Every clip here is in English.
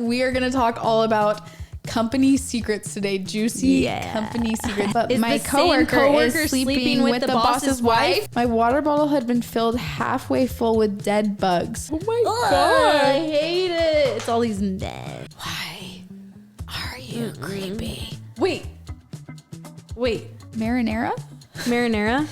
we are going to talk all about company secrets today. Juicy company secrets. But my coworker is sleeping with the boss's wife. My water bottle had been filled halfway full with dead bugs. Oh my God. I hate it. It's all these dead. Why are you creepy? Wait. Marinara? Mariana.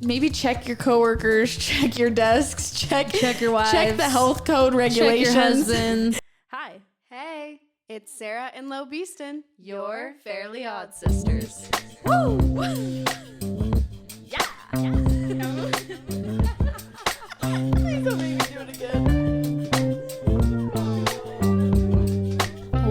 Maybe check your coworkers, check your desks, check your wives, check the health code regulations. Check your husbands. Hi. Hey, it's Sarah and Lo Beeston, your Fairly Odd Sisters. Woo! Yeah. Please don't make me do it again.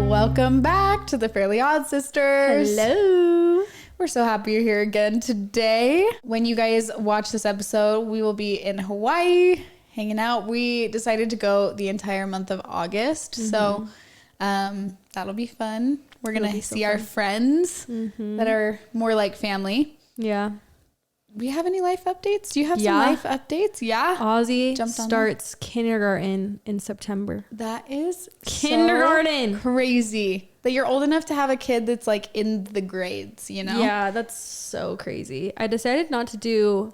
Welcome back to the Fairly Odd Sisters. Hello. We're so happy you're here again today. When you guys watch this episode, we will be in Hawaii hanging out. We decided to go the entire month of August. So that'll be fun. We're going to see our friends that are more like family. Yeah. Do we have any life updates? Do you have some life updates? Yeah. Ozzy starts kindergarten in September. That is kindergarten. So crazy that you're old enough to have a kid that's like in the grades, you know? Yeah, that's so crazy. I decided not to do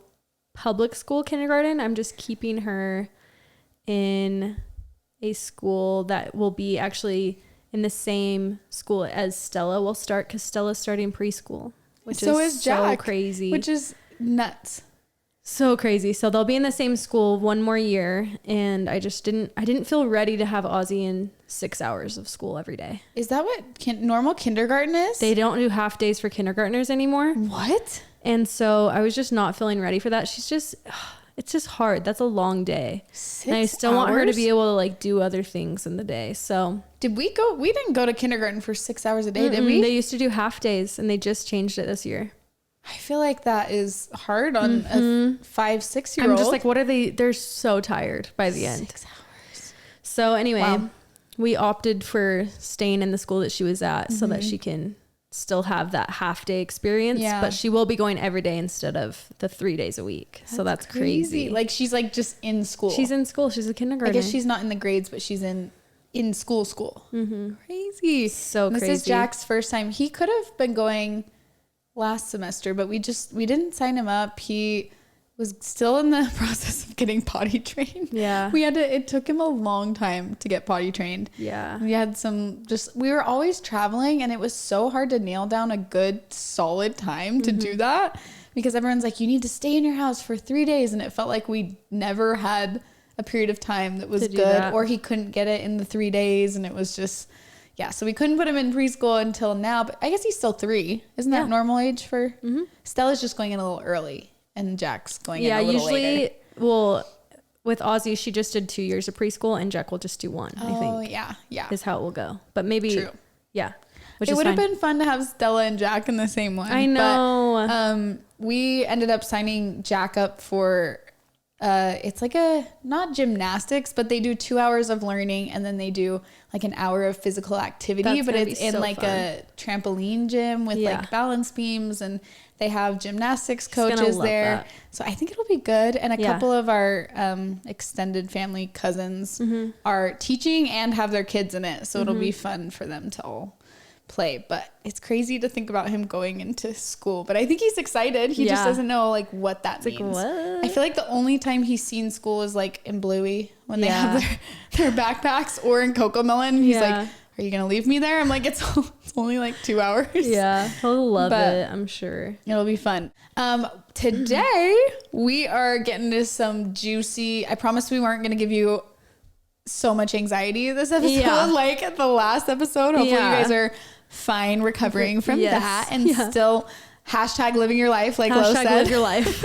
public school kindergarten. I'm just keeping her in a school that will be actually in the same school as Stella will start, because Stella's starting preschool, which is Jack, so crazy. Which is nuts. So crazy. So they'll be in the same school one more year, and I didn't feel ready to have Ozzy in 6 hours of school every day. Is that what normal kindergarten is? They don't do half days for kindergartners anymore. What? And so I was just not feeling ready for that. It's just hard. That's a long day. 6 and I still want her to be able to like do other things in the day. So we didn't go to kindergarten for 6 hours a day, did we? They used to do half days, and they just changed it this year. I feel like that is hard on a 5-6 year old. I'm just like, what are they? They're so tired by the end. 6 hours. So anyway, we opted for staying in the school that she was at so that she can still have that half day experience. Yeah. But she will be going every day instead of the 3 days a week. So that's crazy. Like she's like just in school. She's in school. She's a kindergartner. I guess she's not in the grades, but she's in school. Crazy. So crazy. This is Jack's first time. He could have been going last semester, but we didn't sign him up. He was still in the process of getting potty trained. Yeah. It took him a long time to get potty trained. Yeah. We had we were always traveling, and it was so hard to nail down a good solid time to do that, because everyone's like, you need to stay in your house for 3 days. And it felt like we never had a period of time that was good, or he couldn't get it in the 3 days. And it was just, so we couldn't put him in preschool until now, but I guess he's still 3. Isn't that normal age for? Stella's just going in a little early, and Jack's going in a little later. Usually, well, with Ozzy, she just did 2 years of preschool, and Jack will just do 1. I think. Oh yeah. Is how it will go. But maybe, which it would have been fun to have Stella and Jack in the same one. I know. But, we ended up signing Jack up for. It's like not gymnastics, but they do 2 hours of learning, and then they do like an hour of physical activity. But it's in like a trampoline gym with like balance beams, and they have gymnastics coaches there. That. So I think it'll be good. And a couple of our extended family cousins are teaching and have their kids in it, so it'll be fun for them to all play. But it's crazy to think about him going into school, but I think he's excited. He just doesn't know like what that means. Like, what? I feel like the only time he's seen school is like in Bluey when they have their backpacks, or in Cocomelon. He's like, are you gonna leave me there? I'm like, it's only like 2 hours. Yeah, he'll love it, I'm sure. It'll be fun. Today we are getting to some juicy, I promised we weren't gonna give you so much anxiety this episode like the last episode. Hopefully you guys are fine recovering from that, and still #living your life, like Lo said. Live your life.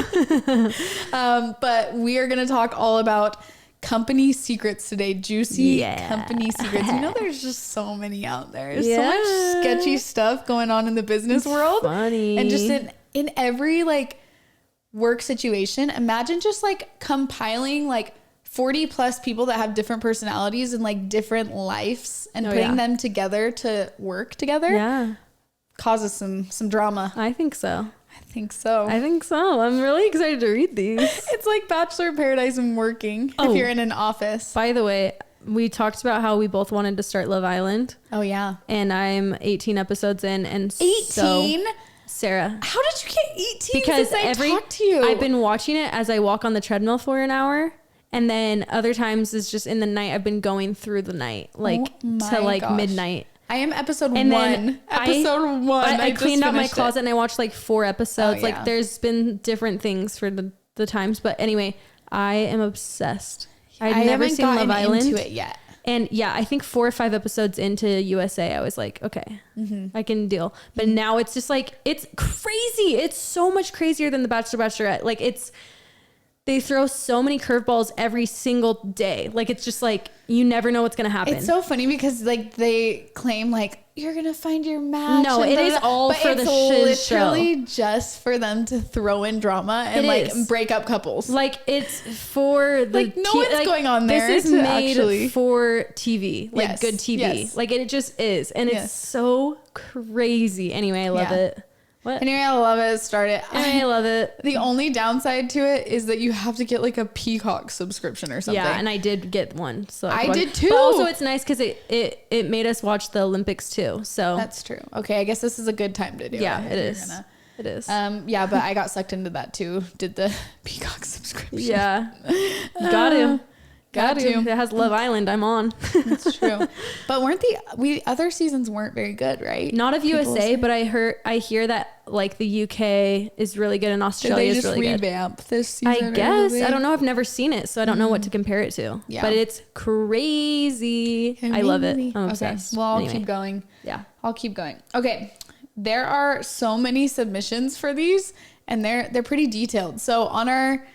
But we are going to talk all about company secrets today. Juicy company secrets. You know, there's just so many out there. There's so much sketchy stuff going on in the business world. Funny. And just in every like work situation, imagine just like compiling like 40 plus people that have different personalities and like different lives, and putting them together to work together causes some drama. I think so. I I think so. I'm really excited to read these. It's like Bachelor in Paradise and working if you're in an office. By the way, we talked about how we both wanted to start Love Island. Oh, yeah. And I'm 18 episodes in. And 18? So, Sarah. How did you get 18 because since I talked to you? I've been watching it as I walk on the treadmill for an hour. And then other times it's just in the night. I've been going through the night, like to like midnight. I am episode and 1. Episode 1. I cleaned out my closet and I watched like 4 episodes. Oh, yeah. Like there's been different things for the times. But anyway, I am obsessed. I've never seen Love Island into it yet. And yeah, I think 4 or 5 episodes into USA, I was like, okay, I can deal. But now it's just like, it's crazy. It's so much crazier than The Bachelor, Bachelorette. Like they throw so many curveballs every single day. Like, it's just like, you never know what's going to happen. It's so funny because like they claim like, you're going to find your match. No, it is all for the shiz show. Literally just for them to throw in drama and break up couples. Like it's for the like no one's going on there. This is made for TV, like good TV. Yes. Like it just is. And it's so crazy. Anyway, I love it. What? Anyway, I love it. Start it. I love it. The only downside to it is that you have to get like a Peacock subscription or something. Yeah, and I did get one. So I did too. But also it's nice because it made us watch the Olympics too. So that's true. Okay, I guess this is a good time to do it. Yeah, it is. It is. Yeah, but I got sucked into that too. Did the Peacock subscription. Yeah. Got to. Got to. It has Love Island. I'm on. That's true. But weren't the other seasons weren't very good, right? Not of USA, but I hear that like the UK is really good and Australia is really good. Did they just revamp this season? I guess. I don't know. I've never seen it, so I don't know what to compare it to. Yeah. But it's crazy. I love it. I'm obsessed. Okay. Well, I'll keep going. Yeah. I'll keep going. Okay. There are so many submissions for these and they're pretty detailed. So on our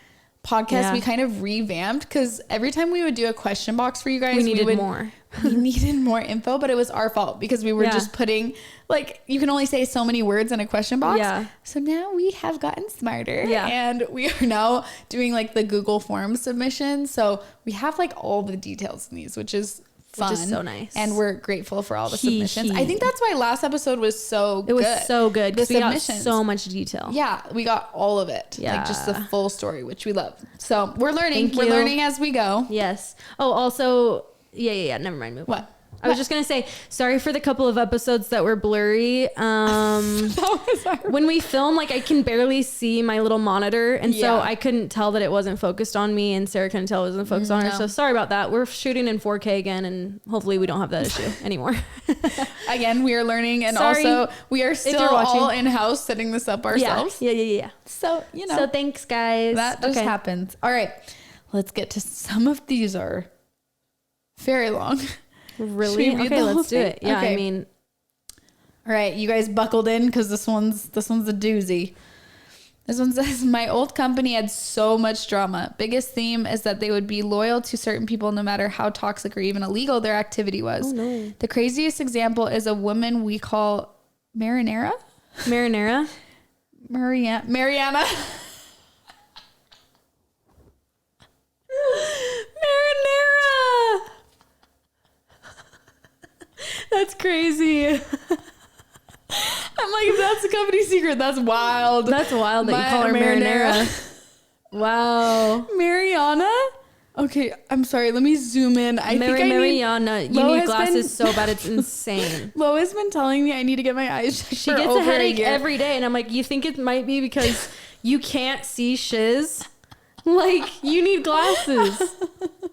podcast we kind of revamped because every time we would do a question box for you guys, we needed more info, but it was our fault because we were just putting like, you can only say so many words in a question box. Yeah. So now we have gotten smarter and we are now doing like the Google Forms submission. So we have like all the details in these, which is fun. Which is so nice. And we're grateful for all the submissions. I think that's why last episode was so good. It was so good because we got so much detail. Yeah, we got all of it. Yeah. Like just the full story, which we love. So we're learning. We're learning as we go. Yes. Oh, also, yeah. Never mind. Move on. I was just going to say, sorry for the couple of episodes that were blurry. When we film, like I can barely see my little monitor. And so I couldn't tell that it wasn't focused on me and Sarah couldn't tell it wasn't focused on her. So sorry about that. We're shooting in 4K again and hopefully we don't have that issue anymore. Again, we are learning and also we are still all in-house setting this up ourselves. Yeah. So, So thanks guys. That just happens. All right. Let's get to some of these are very long. Really? Okay, let's do it. Yeah, okay. I mean, all right, you guys buckled in because this one's a doozy. This one says, my old company had so much drama. Biggest theme is that they would be loyal to certain people no matter how toxic or even illegal their activity was. Oh, no. The craziest example is a woman we call Mariana. Mariana. That's crazy. I'm like, if that's a company secret, that's wild. That's wild that you call her marinara. Wow. Mariana? Okay, I'm sorry. Let me zoom in. Mariana. You need glasses so bad it's insane. Lo has been telling me I need to get my eyes checked. She gets a headache every day. And I'm like, you think it might be because you can't see shiz? Like, you need glasses.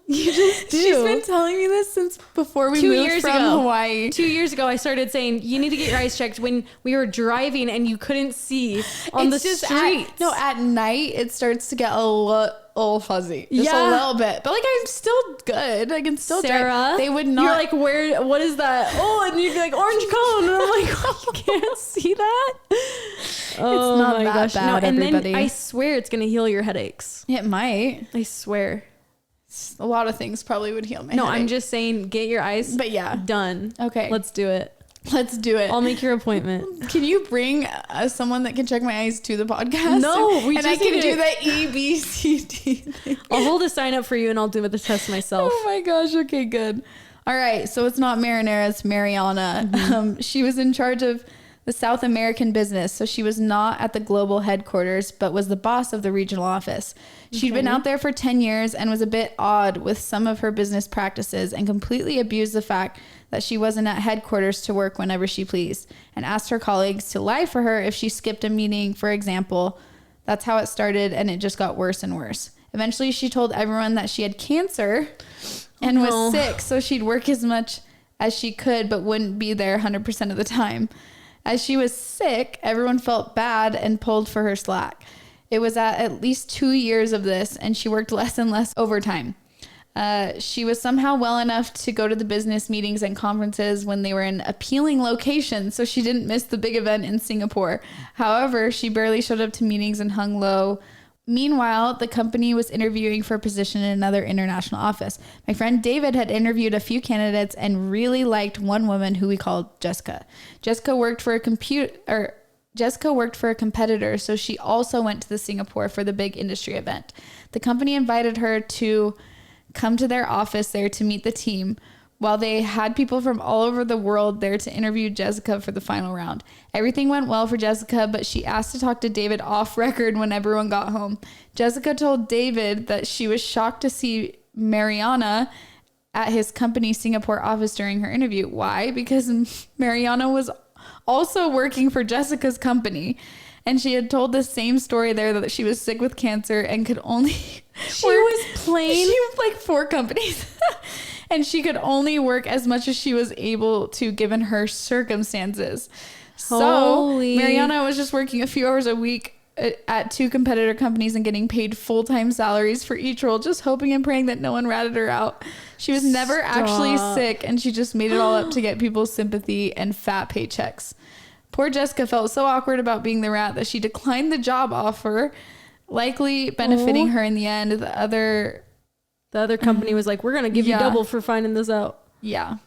You just do. She's been telling me this since before we moved from Hawaii. 2 years ago, I started saying, you need to get your eyes checked when we were driving and you couldn't see on the streets. At night, it starts to get a little fuzzy. Just a little bit. But like, I'm still good. I can still drive. They would not. You're like, what is that? Oh, and you'd be like, orange cone. And I'm like, oh, you can't see that? Oh, it's not my gosh. Bad, no, and everybody. Then I swear it's going to heal your headaches. It might. I swear. A lot of things probably would heal my headache. I'm just saying get your eyes done. Okay. Let's do it. I'll make your appointment. Can you bring someone that can check my eyes to the podcast? No, I can do the EBCD thing. I'll hold a sign up for you and I'll do the test myself. Oh my gosh. Okay, good. All right. So it's not marinara, it's Mariana. Mm-hmm. She was in charge of the South American business, so she was not at the global headquarters, but was the boss of the regional office. She'd been out there for 10 years and was a bit odd with some of her business practices and completely abused the fact that she wasn't at headquarters to work whenever she pleased and asked her colleagues to lie for her if she skipped a meeting, for example. That's how it started, and it just got worse and worse. Eventually, she told everyone that she had cancer and was sick, so she'd work as much as she could but wouldn't be there 100% of the time. As she was sick, everyone felt bad and pulled for her slack. It was at least 2 years of this, and she worked less and less overtime. She was somehow well enough to go to the business meetings and conferences when they were in appealing locations, so she didn't miss the big event in Singapore. However, she barely showed up to meetings and hung low. Meanwhile, the company was interviewing for a position in another international office. My friend David had interviewed a few candidates and really liked one woman who we called Jessica. Jessica worked for a competitor, so she also went to the Singapore for the big industry event. The company invited her to come to their office there to meet the team, while they had people from all over the world there to interview Jessica for the final round. Everything went well for Jessica, but she asked to talk to David off record when everyone got home. Jessica told David that she was shocked to see Mariana at his company Singapore office during her interview. Why? Because Mariana was also working for Jessica's company, and she had told the same story there, that she was sick with cancer and could only She was like 4 companies. And she could only work as much as she was able to given her circumstances. So Mariana was just working a few hours a week at 2 competitor companies and getting paid full-time salaries for each role, just hoping and praying that no one ratted her out. She was never actually sick, and she just made it all up to get people's sympathy and fat paychecks. Poor Jessica felt so awkward about being the rat that she declined the job offer, likely benefiting her in the end. The other company was like, we're going to give you double for finding this out. Yeah.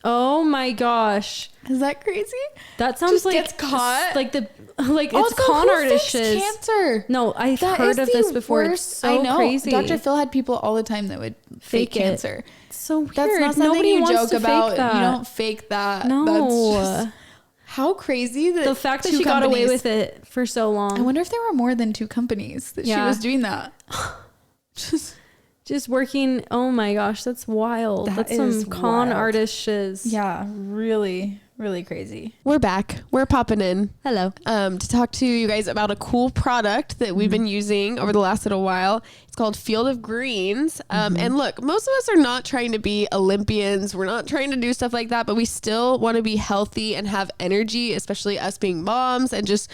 Oh my gosh. Is that crazy? That sounds just like gets caught. It's con artist shit. Cancer. No, I've heard of this before. It's so I know. crazy. Dr. Phil had people all the time that would fake cancer. It's so weird. That's not something Nobody you wants joke to about. Fake that. You don't fake that. No. That's just, how crazy that the fact that she got away with it for so long. I wonder if there were more than 2 companies that she was doing that. Just working. Oh my gosh, that's wild. That's some con artist shiz. Yeah, really, really crazy. We're back. We're popping in. Hello. To talk to you guys about a cool product that we've been using over the last little while. It's called Field of Greens. And look, most of us are not trying to be Olympians. We're not trying to do stuff like that, but we still want to be healthy and have energy, especially us being moms and just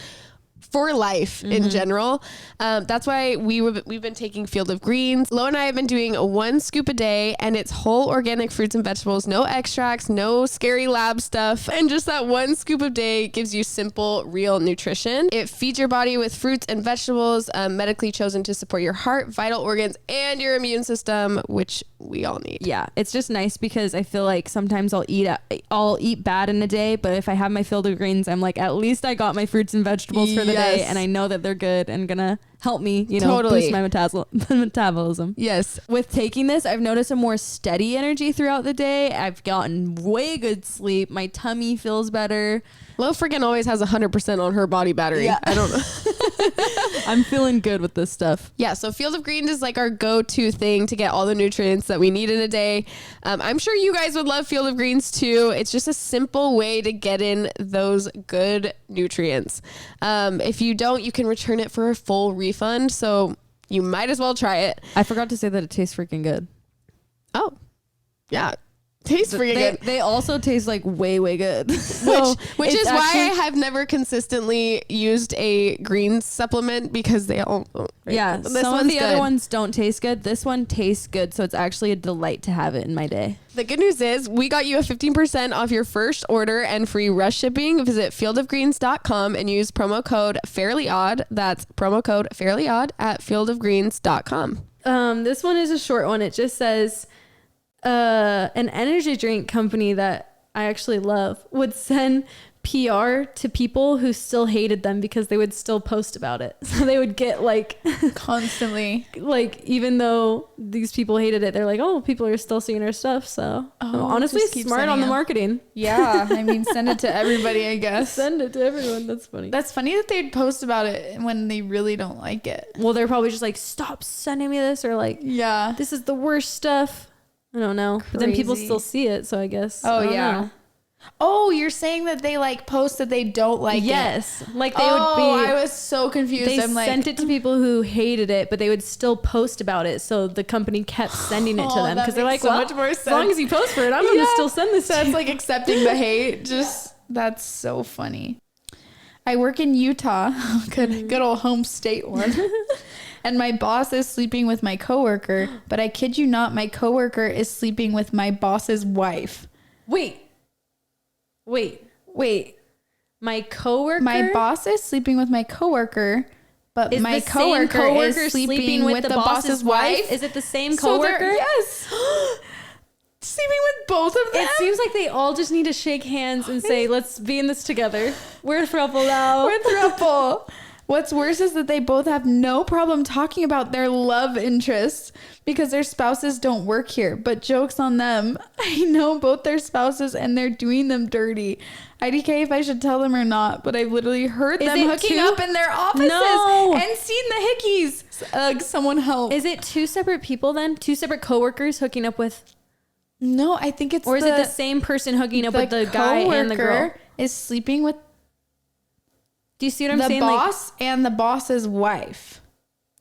for life in general. That's why we've been taking Field of Greens. Lo and I have been doing 1 scoop a day, and it's whole organic fruits and vegetables, no extracts, no scary lab stuff. And just that 1 scoop a day gives you simple, real nutrition. It feeds your body with fruits and vegetables, medically chosen to support your heart, vital organs, and your immune system, which we all need. Yeah, it's just nice because I feel like sometimes I'll eat bad in a day, but if I have my Field of Greens, I'm like, at least I got my fruits and vegetables for the day, and I know that they're good and gonna help me, boost my metabolism. Yes. With taking this, I've noticed a more steady energy throughout the day. I've gotten way good sleep. My tummy feels better. Lo freaking always has 100% on her body battery. Yeah. I don't know. I'm feeling good with this stuff. Yeah, so Field of Greens is like our go-to thing to get all the nutrients that we need in a day. I'm sure you guys would love Field of Greens too. It's just a simple way to get in those good nutrients. If you don't, you can return it for a full refund. So you might as well try it. I forgot to say that it tastes freaking good. Oh, yeah. Tastes freaking good. They also taste like way good. Which is why I have never consistently used a greens supplement, because they all some of the other ones don't taste good. This one tastes good, so it's actually a delight to have it in my day. The good news is we got you a 15% off your first order and free rush shipping. Visit fieldofgreens.com and use promo code FairlyOdd. That's promo code FairlyOdd at fieldofgreens.com. This one is a short one. It just says an energy drink company that I actually love would send PR to people who still hated them because they would still post about it. So they would get like constantly, like, even though these people hated it, they're like, oh, people are still seeing our stuff. So honestly, smart on the marketing. Yeah. I mean, send it to everybody, I guess. Send it to everyone. That's funny. That's funny that they'd post about it when they really don't like it. Well, they're probably just like, stop sending me this, or like, yeah, this is the worst stuff. I don't know. Crazy. But then people still see it. So I guess. Oh, yeah. Know. Oh, you're saying that they like post that they don't like it. Yes. Like they would be. I was so confused. They sent it to people who hated it, but they would still post about it. So the company kept sending it to them because they're like, so well, much more sense. As long as you post for it, I'm going to still send this. That's like accepting the hate. Just, that's so funny. I work in Utah. Good old home state one. And my boss is sleeping with my coworker, but I kid you not, my coworker is sleeping with my boss's wife. Wait. My coworker? My boss is sleeping with my coworker, but my coworker is sleeping with the boss's wife? Is it the same coworker? Yes. Sleeping with both of them? It seems like they all just need to shake hands and say, let's be in this together. We're a throuple now. We're a throuple. What's worse is that they both have no problem talking about their love interests because their spouses don't work here. But joke's on them. I know both their spouses and they're doing them dirty. IDK if I should tell them or not, but I've literally heard them hooking up in their offices and seen the hickeys. Someone help. Is it two separate people then? Two separate coworkers hooking up with? No, I think it's Or is it the same person hooking up with the guy and the girl? Is sleeping with Do you see what I'm saying? The boss and the boss's wife.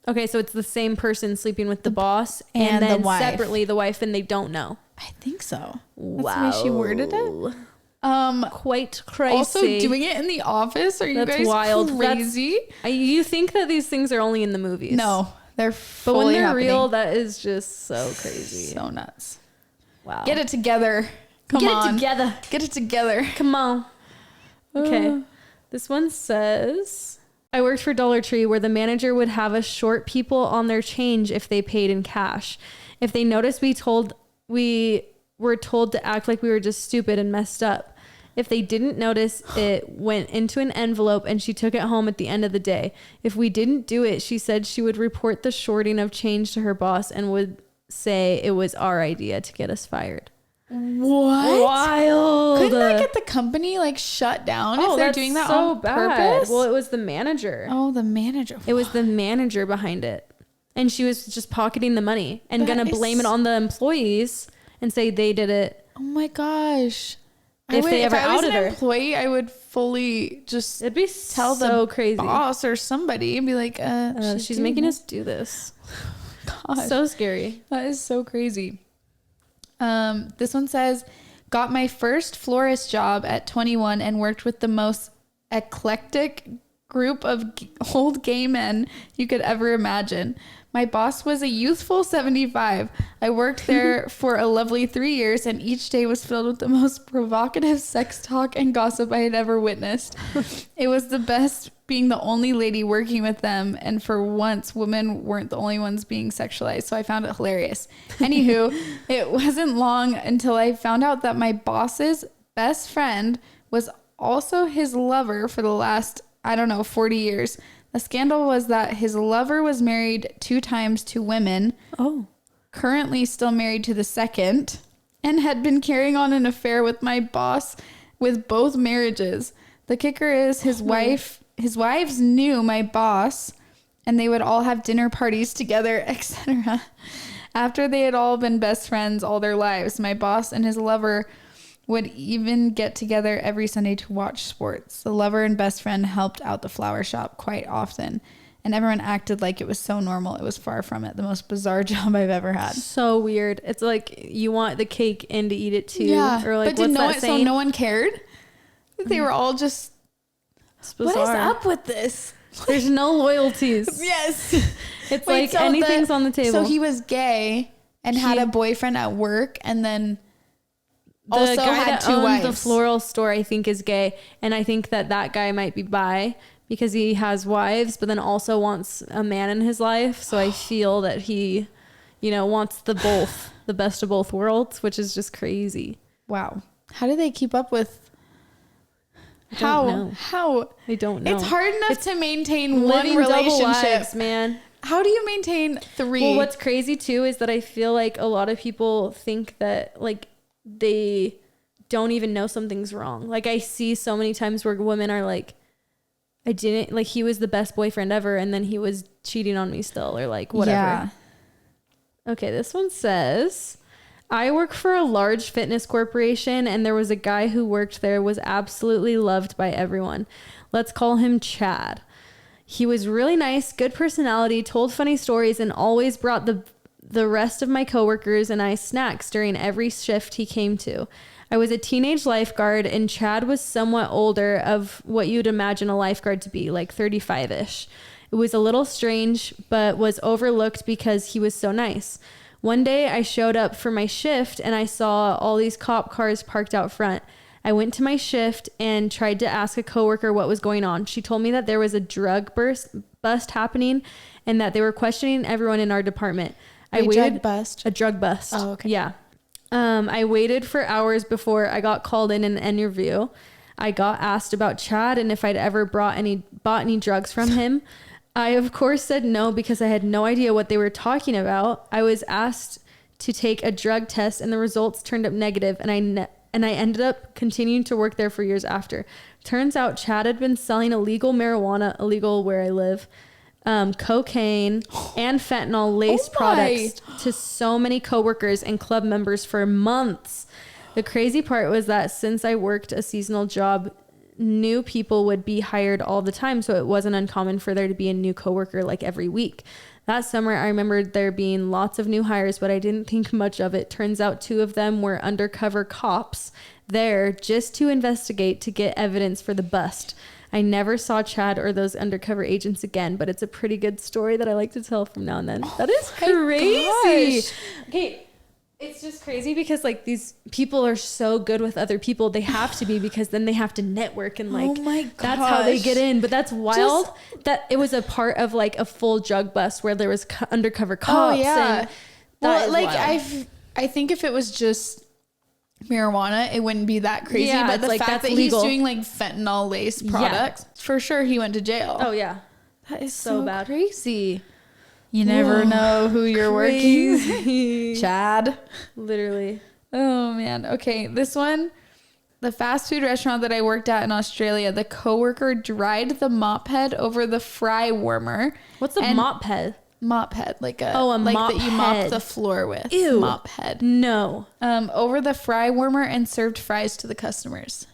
Okay, so it's the same person sleeping with the boss and then separately the wife, and they don't know. I think so. Wow. That's the way she worded it. Quite crazy. Also doing it in the office? Are you guys wild. Crazy? You think that these things are only in the movies. No, they're fully But when they're happening. real, that is just so crazy. So nuts. Wow. Get it together. Get it together. Come on. Okay. This one says, I worked for Dollar Tree where the manager would have us short people on their change if they paid in cash. If they noticed we were told to act like we were just stupid and messed up. If they didn't notice, it went into an envelope and she took it home at the end of the day. If we didn't do it, she said she would report the shorting of change to her boss and would say it was our idea to get us fired. What? Wild. Couldn't that get the company like shut down if they're doing that on purpose? Well, it was the manager. Oh, the manager. It was the manager behind it. And she was just pocketing the money and going to blame it on the employees and say they did it. Oh my gosh. If they ever outed her. If I was an employee, I would fully just It'd be tell so the crazy. boss or somebody and be like, she's making us do this. God. So scary. That is so crazy. This one says, got my first florist job at 21 and worked with the most eclectic group of old gay men you could ever imagine. My boss was a youthful 75. I worked there for a lovely 3 years and each day was filled with the most provocative sex talk and gossip I had ever witnessed. It was the best being the only lady working with them, and for once women weren't the only ones being sexualized, so I found it hilarious. Anywho, it wasn't long until I found out that my boss's best friend was also his lover for the last 40 years. The scandal was that his lover was married 2 times to women, currently still married to the second, and had been carrying on an affair with my boss with both marriages. The kicker is his wives knew my boss and they would all have dinner parties together, etc. After they had all been best friends all their lives, my boss and his lover would even get together every Sunday to watch sports. The lover and best friend helped out the flower shop quite often, and everyone acted like it was so normal. It was far from it. The most bizarre job I've ever had. So weird. It's like you want the cake and to eat it too. Yeah, or like, but so no one cared? They were all just... What is up with this? There's no loyalties. Yes. It's like anything's on the table. So he was gay and had a boyfriend at work, and then the also guy had that 2 owns wives. the floral store, I think, is gay, and I think that guy might be bi because he has wives, but then also wants a man in his life. So I feel that he, wants the best of both worlds, which is just crazy. Wow. How do they keep up with How? I don't know. It's hard enough to maintain one Living double relationship, lives, man. How do you maintain 3? Well, what's crazy too is that I feel like a lot of people think that like they don't even know something's wrong. Like I see so many times where women are like, I didn't like, he was the best boyfriend ever, and then he was cheating on me still, or like whatever. Yeah. Okay, this one says, I work for a large fitness corporation, and there was a guy who worked there, was absolutely loved by everyone. Let's call him Chad. He was really nice, good personality, told funny stories, and always brought the rest of my coworkers and I snacks during every shift he came to. I was a teenage lifeguard, and Chad was somewhat older, of what you'd imagine a lifeguard to be, like 35-ish. It was a little strange, but was overlooked because he was so nice. One day I showed up for my shift and I saw all these cop cars parked out front. I went to my shift and tried to ask a coworker what was going on. She told me that there was a drug bust happening and that they were questioning everyone in our department. A drug bust? A drug bust. Oh, okay. Yeah. I waited for hours before I got called in an interview. I got asked about Chad and if I'd ever bought any drugs from him. I, of course, said no because I had no idea what they were talking about. I was asked to take a drug test and the results turned up negative, and I ended up continuing to work there for years after. Turns out Chad had been selling illegal marijuana, illegal where I live, cocaine, and fentanyl laced products to so many coworkers and club members for months. The crazy part was that since I worked a seasonal job, new people would be hired all the time, so it wasn't uncommon for there to be a new coworker like every week. That summer, I remembered there being lots of new hires, but I didn't think much of it. Turns out 2 of them were undercover cops there just to investigate to get evidence for the bust. I never saw Chad or those undercover agents again, but it's a pretty good story that I like to tell from now and then. That is crazy. Okay. It's just crazy because like these people are so good with other people. They have to be, because then they have to network and like, oh my gosh, that's how they get in. But that's wild that it was a part of like a full drug bust where there was undercover cops. Oh yeah. And well, like I think if it was just marijuana, it wouldn't be that crazy. Yeah, but the like, fact that legal. he's doing like fentanyl laced products, for sure he went to jail. Oh yeah. That is so so bad. Crazy. You never know who you're working. Chad. Literally. Oh man. Okay. This one, the fast food restaurant that I worked at in Australia, the coworker dried the mop head over the fry warmer. What's the mop head? Mop head, like a mop that you mop head. the floor with. Ew. Mop head. No. Over the fry warmer and served fries to the customers.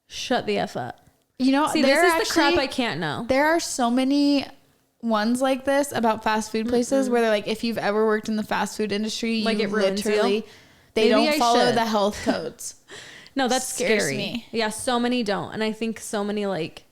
Shut the F up. You know, see, this is the crap I can't know. There are so many ones like this about fast food places where they're like, if you've ever worked in the fast food industry, like, you it ruins literally you. They Maybe don't I follow should. the health codes. No, that's Scares scary. me. Yeah, so many don't, and I think so many like,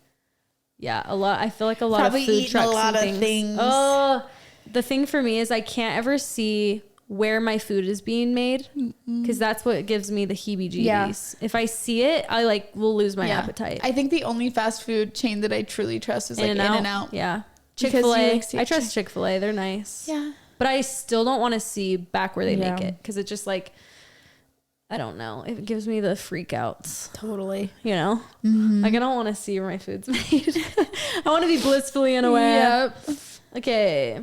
yeah, a lot. I feel like a lot Probably of food eating trucks a lot and of things. Oh, the thing for me is I can't ever see where my food is being made, because that's what gives me the heebie-jeebies. Yeah. If I see it, I like will lose my appetite. I think the only fast food chain that I truly trust is like In-N-Out. Yeah. Because Chick-fil-A. you, like, I trust Chick-fil-A. They're nice. Yeah. But I still don't want to see back where they make it, because it just like, I don't know. It gives me the freak outs. Totally. You know? Like, I don't want to see where my food's made. I want to be blissfully unaware. Yep. Okay.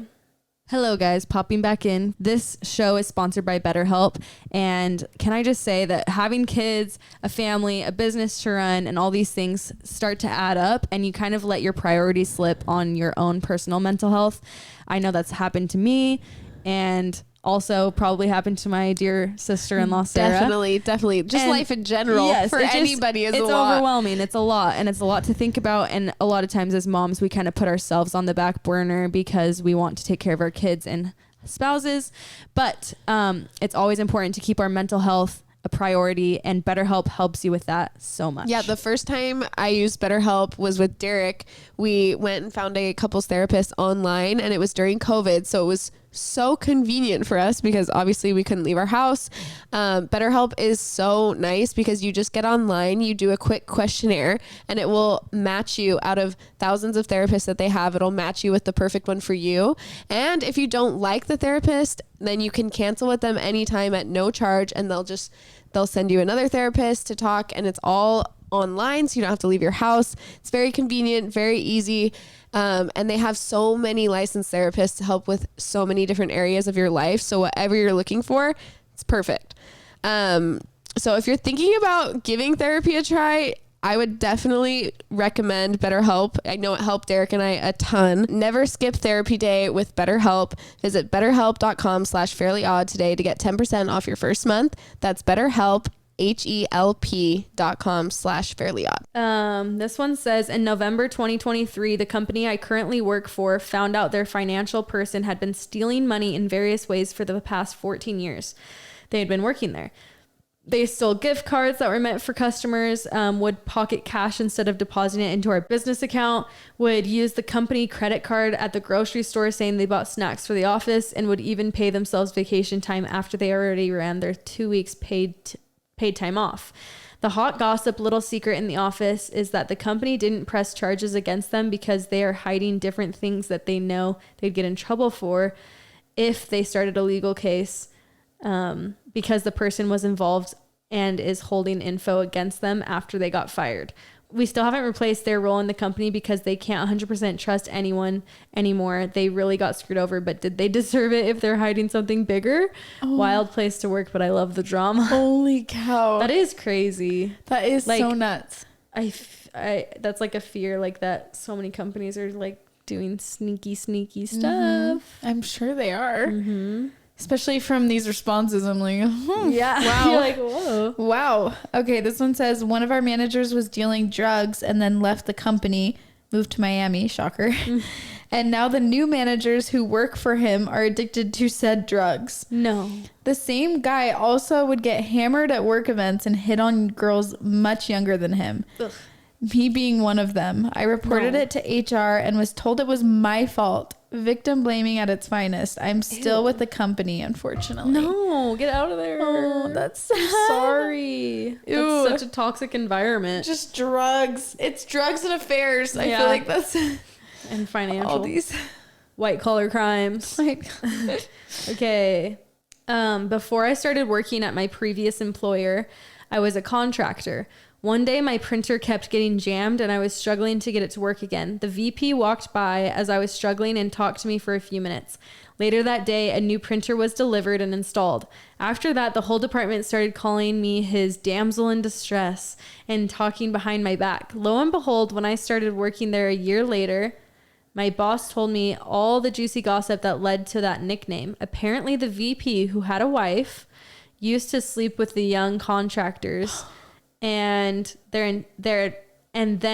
Hello guys, popping back in. This show is sponsored by BetterHelp, and can I just say that having kids, a family, a business to run, and all these things start to add up, and you kind of let your priorities slip on your own personal mental health. I know that's happened to me, and also probably happened to my dear sister-in-law Sarah. Definitely. Just And life in general, yes, for anybody is a it's lot. overwhelming. It's a lot, and it's a lot to think about. And a lot of times as moms, we kind of put ourselves on the back burner because we want to take care of our kids and spouses. But it's always important to keep our mental health a priority, and BetterHelp helps you with that so much. Yeah, the first time I used BetterHelp was with Derek. We went and found a couples therapist online, and it was during COVID, so it was so convenient for us because obviously we couldn't leave our house. BetterHelp is so nice because you just get online, you do a quick questionnaire, and it will match you out of thousands of therapists that they have. It'll match you with the perfect one for you. And if you don't like the therapist, then you can cancel with them anytime at no charge, and they'll send you another therapist to talk, and it's all online, so you don't have to leave your house. It's very convenient, very easy. And they have so many licensed therapists to help with so many different areas of your life. So whatever you're looking for, it's perfect. So if you're thinking about giving therapy a try, I would definitely recommend BetterHelp. I know it helped Derek and I a ton. Never skip therapy day with BetterHelp. Visit betterhelp.com/fairlyodd today to get 10% off your first month. That's BetterHelp, HELP.com/fairlyodd. This one says, in November 2023, the company I currently work for found out their financial person had been stealing money in various ways for the past 14 years. They had been working there. They stole gift cards that were meant for customers, would pocket cash instead of depositing it into our business account, would use the company credit card at the grocery store saying they bought snacks for the office, and would even pay themselves vacation time after they already ran their 2 weeks paid time off. The hot gossip little secret in the office is that the company didn't press charges against them because they are hiding different things that they know they'd get in trouble for if they started a legal case. Because the person was involved and is holding info against them after they got fired. We still haven't replaced their role in the company because they can't 100% trust anyone anymore. They really got screwed over, but did they deserve it if they're hiding something bigger? Oh. Wild place to work, but I love the drama. Holy cow. That is crazy. That is like, so nuts. I that's like a fear, like that so many companies are like doing sneaky stuff. Mm-hmm. I'm sure they are. Mm-hmm. Especially from these responses, I'm like, yeah. Wow. You're like, whoa. Wow. Okay, this one says, one of our managers was dealing drugs and then left the company, moved to Miami, shocker. And now the new managers who work for him are addicted to said drugs. No. The same guy also would get hammered at work events and hit on girls much younger than him. Ugh. Me being one of them. I reported it to HR and was told it was my fault. Victim blaming at its finest. I'm still with the company, unfortunately. No, get out of there. Oh, that's sad. I'm sorry. Ew. That's such a toxic environment. Just drugs. It's drugs and affairs. I feel like that's... And financial. All these white collar crimes. Okay. Before I started working at my previous employer, I was a contractor. One day my printer kept getting jammed and I was struggling to get it to work again. The VP walked by as I was struggling and talked to me for a few minutes. Later that day, a new printer was delivered and installed. After that, the whole department started calling me his damsel in distress and talking behind my back. Lo and behold, when I started working there a year later, my boss told me all the juicy gossip that led to that nickname. Apparently, the VP, who had a wife, used to sleep with the young contractors and then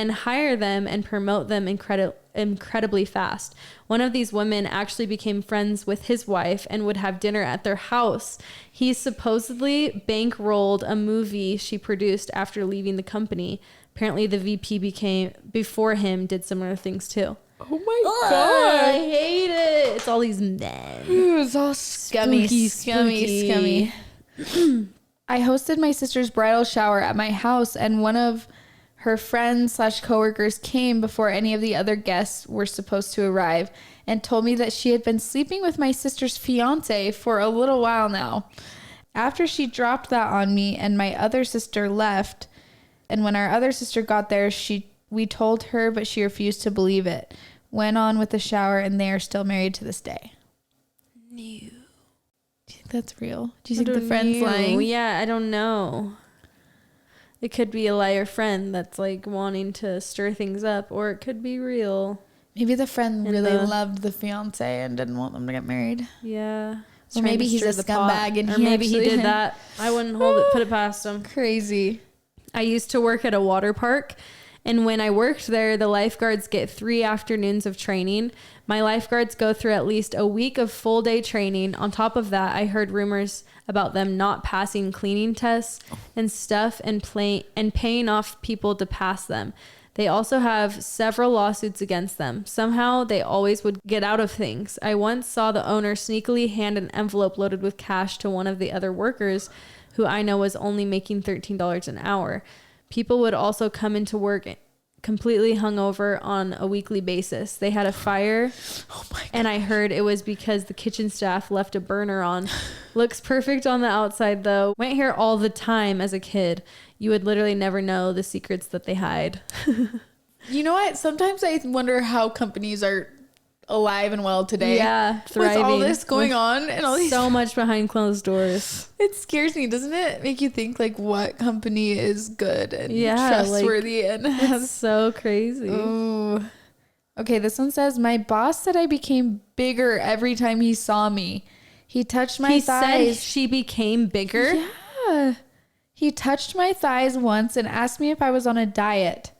hire them and promote them incredibly fast. One of these women actually became friends with his wife and would have dinner at their house. He supposedly bankrolled a movie she produced after leaving the company. Apparently, the VP before him did similar things too. Oh my God. I hate it. It's all these men. Ooh, it's all scummy. I hosted my sister's bridal shower at my house, and one of her friends / coworkers came before any of the other guests were supposed to arrive and told me that she had been sleeping with my sister's fiance for a little while now. After she dropped that on me and my other sister left, and when our other sister got there, we told her, but she refused to believe it. Went on with the shower, and they are still married to this day. No. Do you think that's real? Do you think the friend's lying? Yeah, I don't know. It could be a liar friend that's like wanting to stir things up, or it could be real. Maybe the friend really loved the fiance and didn't want them to get married. Yeah. Or maybe he's a scumbag and maybe he did that. I wouldn't put it past him. Crazy. I used to work at a water park, and when I worked there, the lifeguards get 3 afternoons of training. My lifeguards go through at least a week of full day training. On top of that, I heard rumors about them not passing cleaning tests and stuff and paying off people to pass them. They also have several lawsuits against them. Somehow they always would get out of things. I once saw the owner sneakily hand an envelope loaded with cash to one of the other workers who I know was only making $13 an hour. People would also come completely hungover on a weekly basis. They had a fire. Oh my God. And I heard it was because the kitchen staff left a burner on. Looks perfect on the outside though. Went here all the time as a kid. You would literally never know the secrets that they hide. You know what? Sometimes I wonder how companies are alive and well today. Yeah, thriving. With all this going on and all these, so much behind closed doors. it scares me, doesn't it? Make you think like what company is good and Yeah, trustworthy and That's so crazy. Ooh. Okay, this one says my boss said I became bigger every time he saw me. He touched my thighs. Said she became bigger. Yeah. He touched my thighs once and asked me if I was on a diet.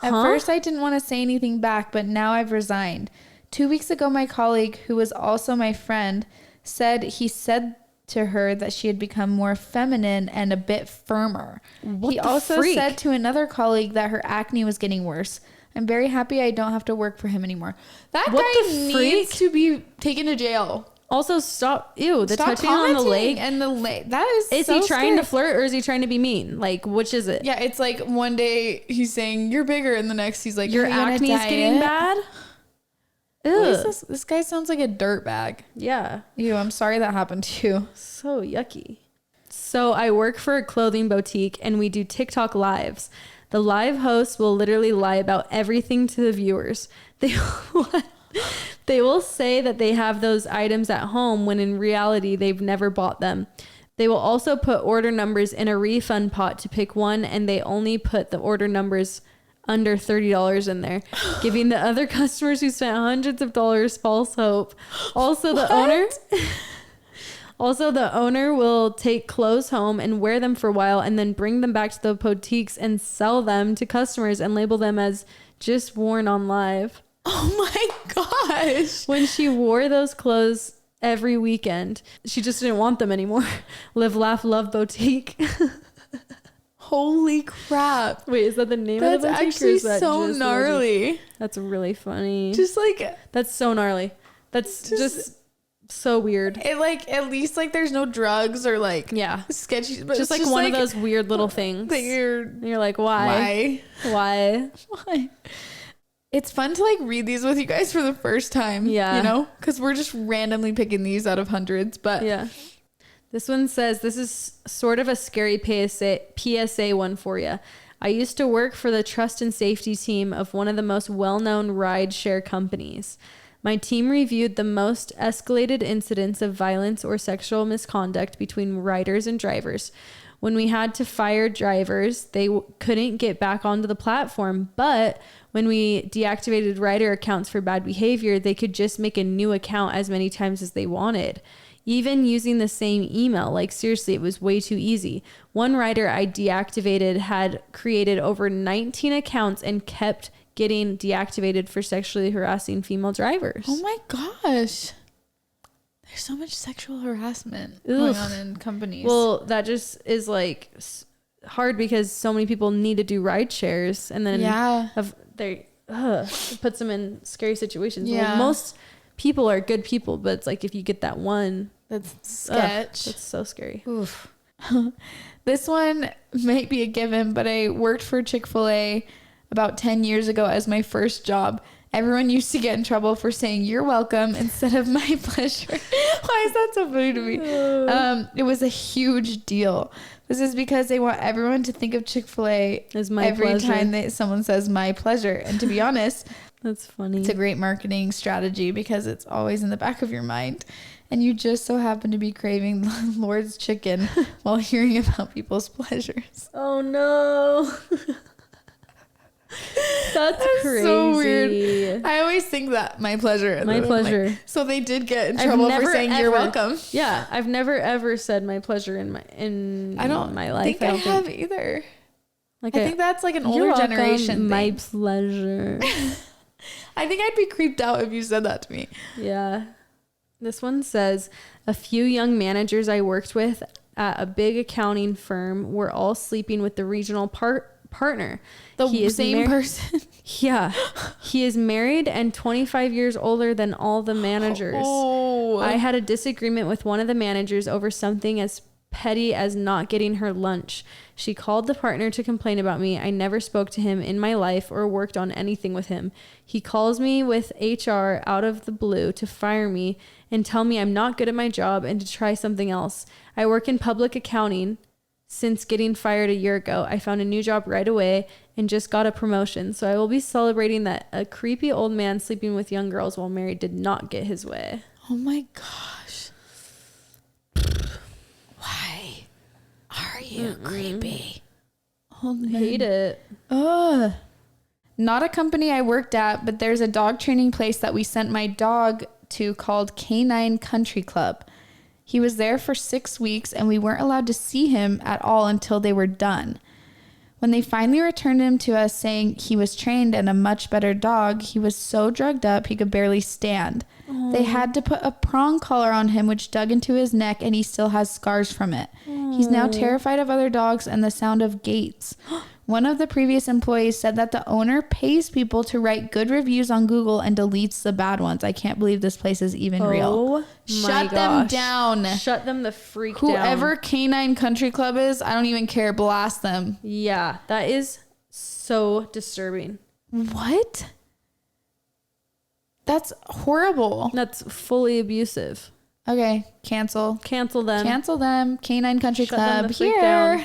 At first, I didn't want to say anything back, but now I've resigned. 2 weeks ago, my colleague, who was also my friend, said he said to her that she had become more feminine and a bit firmer. He also said to another colleague that her acne was getting worse. I'm very happy I don't have to work for him anymore. That guy needs to be taken to jail. Also, stop. Ew, the Stop touching on the leg. And the leg. That is Is so he trying to scary. flirt or is he trying to be mean? Like, which is it? Yeah, it's like one day he's saying, you're bigger. And the next he's like, Your "Are you on a acne is getting diet?" bad? What Ew. is this guy sounds like a dirtbag. Yeah. Ew, I'm sorry that happened to you. So yucky. So I work for a clothing boutique and we do TikTok lives. The live hosts will literally lie about everything to the viewers. They will say that they have those items at home when in reality they've never bought them. They will also put order numbers in a refund pot to pick one, and they only put the order numbers under $30 in there, giving the other customers who spent hundreds of dollars false hope. Also, the owner will take clothes home and wear them for a while and then bring them back to the boutiques and sell them to customers and label them as just worn on live. Oh my gosh. When she wore those clothes every weekend, she just didn't want them anymore. Live, laugh, love boutique. Holy crap. Wait, is that the name of the boutique? That's actually or is that so just gnarly. That's really funny. Just like, That's so gnarly. That's just so weird. it like, at least like there's no drugs or like Yeah. sketchy, but Just it's like one of those weird little things. that You're like, why? why? It's fun to like read these with you guys for the first time. Yeah. You know, because we're just randomly picking these out of hundreds, but Yeah. This one says, this is sort of a scary PSA one for you. I used to work for the trust and safety team of one of the most well-known ride-share companies. My team reviewed the most escalated incidents of violence or sexual misconduct between riders and drivers. When we had to fire drivers, they couldn't get back onto the platform. But when we deactivated rider accounts for bad behavior, they could just make a new account as many times as they wanted. Even using the same email, like seriously, it was way too easy. One rider I deactivated had created over 19 accounts and kept getting deactivated for sexually harassing female drivers. oh my gosh. There's so much sexual harassment going on in companies. Well, that just is like hard because so many people need to do ride shares, and then it puts them in scary situations. Yeah. Well, most people are good people, but it's like if you get that one, that's sketch. that's so scary. Oof. This one might be a given, but I worked for Chick-fil-A about 10 years ago as my first job. Everyone used to get in trouble for saying "you're welcome" instead of "my pleasure." Why is that so funny to me? It was a huge deal. This is because they want everyone to think of Chick-fil-A As my every pleasure. time someone says "my pleasure." And to be honest, That's funny. it's a great marketing strategy because it's always in the back of your mind. And you just so happen to be craving Lord's chicken while hearing about people's pleasures. Oh no. That's crazy. So weird. I always think that "my pleasure." And My then I'm pleasure. like, so they did get in I've trouble never, for saying "you're ever- welcome." Yeah, I've never ever said "my pleasure" in my life. Think I have either. Like I think that's like an "You're older welcome, generation my thing. pleasure. I think I'd be creeped out if you said that to me. Yeah. This one says, a few young managers I worked with at a big accounting firm were all sleeping with the regional partner. The same person. Yeah. He is married and 25 years older than all the managers. Oh. I had a disagreement with one of the managers over something as petty as not getting her lunch. She called the partner to complain about me. I never spoke to him in my life or worked on anything with him. He calls me with HR out of the blue to fire me and tell me I'm not good at my job and to try something else. I work in public accounting. Since getting fired a year ago, I found a new job right away and just got a promotion. So I will be celebrating that a creepy old man sleeping with young girls while married did not get his way. Oh my gosh. Why are you creepy? Old man. Hate it. Ugh. Not a company I worked at, but there's a dog training place that we sent my dog to called Canine Country Club. He was there for 6 weeks and we weren't allowed to see him at all until they were done. When they finally returned him to us saying he was trained and a much better dog, he was so drugged up he could barely stand. Aww. They had to put a prong collar on him which dug into his neck and he still has scars from it. Aww. He's now terrified of other dogs and the sound of gates. One of the previous employees said that the owner pays people to write good reviews on Google and deletes the bad ones. I can't believe this place is even real. Shut them down. Shut them the freak down. Whoever Canine Country Club is, I don't even care. Blast them. Yeah, that is so disturbing. What? That's horrible. That's fully abusive. Okay, cancel. Cancel them. Cancel them. Canine Country Shut Club. them the freak down.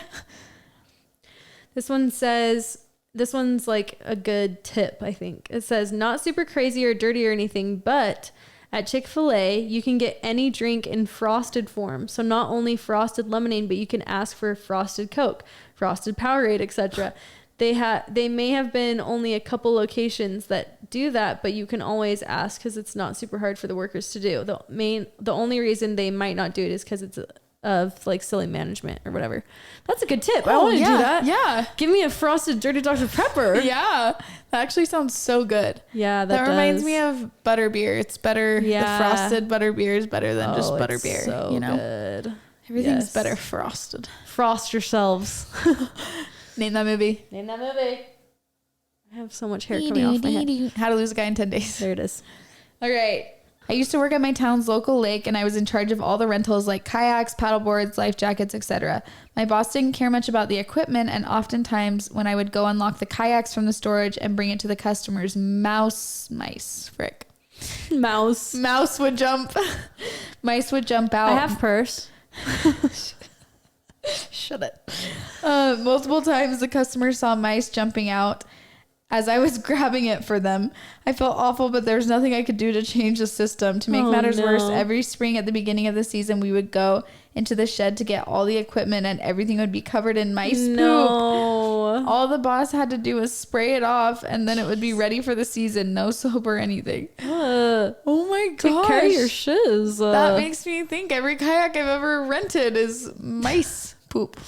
This one says, this one's like a good tip, I think. It says, not super crazy or dirty or anything, but at Chick-fil-A, you can get any drink in frosted form. So not only frosted lemonade, but you can ask for frosted Coke, frosted Powerade, etc. They may have been only a couple locations that do that, but you can always ask because it's not super hard for the workers to do. The only reason they might not do it is because it's of like silly management or whatever. That's a good tip. I want to do that. Yeah. Give me a frosted dirty Dr. Pepper. Yeah. That actually sounds so good. Yeah, that reminds me of butterbeer. It's better. Yeah. The frosted butterbeer is better than just butterbeer. So you know, good. Everything's better frosted. Frost yourselves. Name that movie. Name that movie. I have so much hair coming off my head. How to Lose a Guy in 10 Days. There it is. All right. I used to work at my town's local lake and I was in charge of all the rentals like kayaks, paddleboards, life jackets, etc. My boss didn't care much about the equipment and oftentimes when I would go unlock the kayaks from the storage and bring it to the customers, Mouse would jump. Mice would jump out. I have purse. Shut it. Multiple times the customers saw mice jumping out as I was grabbing it for them. I felt awful, but there's nothing I could do to change the system. To make matters worse, every spring at the beginning of the season, we would go into the shed to get all the equipment and everything would be covered in mice poop. All the boss had to do was spray it off and then it would be ready for the season. No soap or anything. Oh my gosh. Take care of your shiz. That makes me think every kayak I've ever rented is mice poop.